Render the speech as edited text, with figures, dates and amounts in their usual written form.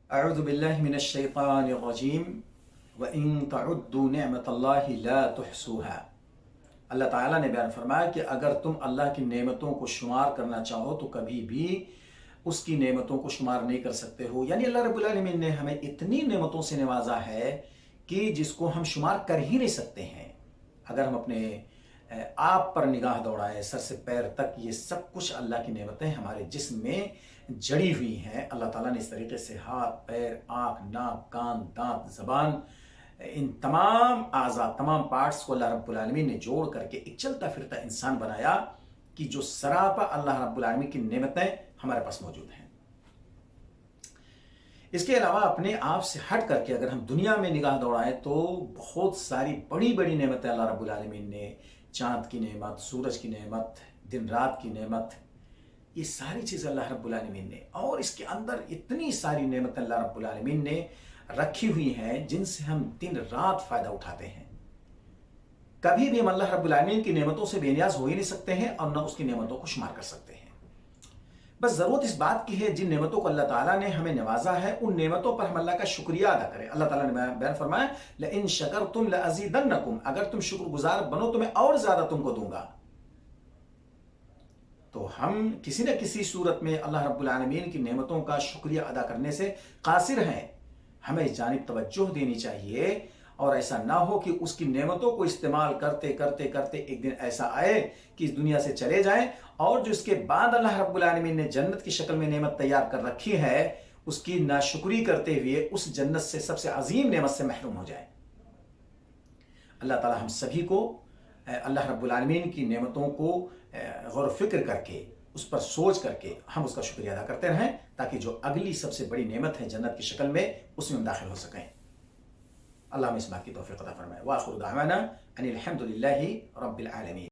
अऊज़ु बिल्लाहि मिनश शैतानिर रजीम व इन तउद्दू निअमतल्लाहि ला तुहसूहा। अल्लाह ताला ने बयान फरमाया कि अगर तुम अल्लाह की नेमतों को शुमार करना चाहो तो कभी भी उसकी नेमतों को शुमार नहीं कर सकते हो। यानी अल्लाह रब्बुल आलमीन ने हमें इतनी नेमतों से नवाजा है कि जिसको हम शुमार कर ही नहीं सकते हैं। अगर हम अपने आप पर निगाह दौड़ाएं सर से पैर तक, ये सब कुछ अल्लाह की नेमतें हमारे जिस्म में जड़ी हुई हैं। अल्लाह ताला ने इस तरीके से हाथ, पैर, आँख, नाक, कान, दांत, ज़बान, इन तमाम आज़ा, तमाम पार्ट्स को अल्लाह रब्बुल आलमीन ने जोड़ करके एक चलता फिरता इंसान बनाया कि जो सरापा अल्लाह रब्बुल आलमीन की नेमतें हमारे पास मौजूद हैं। इसके अलावा अपने आप से हट करके अगर हम दुनिया में निगाह दौड़ाएं तो बहुत सारी बड़ी बड़ी नेमतें अल्लाह रब्बुल आलमीन ने, चांद की नेमत, सूरज की नेमत, दिन रात की नेमत, ये सारी चीज़ अल्लाह रब्बुल आलमीन ने, और इसके अंदर इतनी सारी नेमतें अल्लाह रब्बुल आलमीन ने रखी हुई हैं जिनसे हम दिन रात फ़ायदा उठाते हैं। कभी भी हम अल्लाह रब्बुल आलमीन की नेमतों से बेनियाज हो ही नहीं सकते हैं और न उसकी नेमतों को शुमार कर सकते हैं। बस ज़रूरत इस बात की है जिन नेमतों को अल्लाह ताला ने हमें नवाजा है उन नेमतों पर हम अल्लाह का शुक्रिया अदा करें। अल्लाह ताला ने बयान फरमाया लइन शकरतुम लअज़ीदन्नकुम, अगर तुम शुक्रगुजार बनो तो मैं और ज़्यादा तुमको दूंगा। तो हम किसी न किसी सूरत में अल्लाह रब्बुल आलमीन की नेमतों का शुक्रिया अदा करने से कासिर हैं। हमें इस जानिब तवज्जो देनी चाहिए और ऐसा ना हो कि उसकी नेमतों को इस्तेमाल करते करते करते एक दिन ऐसा आए कि इस दुनिया से चले जाएं और जो इसके बाद अल्लाह रब्बुल आलमीन ने जन्नत की शक्ल में नेमत तैयार कर रखी है उसकी नाशुक्री करते हुए उस जन्नत से, सबसे अजीम नेमत से महरूम हो जाए। अल्लाह ताला हम सभी को अल्लाह रब्बुल आलमीन की नेमतों को गौर फिक्र करके, उस पर सोच करके हम उसका शुक्रिया अदा करते रहें ताकि जो अगली सबसे बड़ी नेमत है जन्नत की शक्ल में, उसमें हम दाखिल हो सकें। अल्लाह हमें इस बात की तौफीक अता फरमाए। व आखिरु दाअवाना अनिल हम्दुलिल्लाहि रब्बिल आलमीन।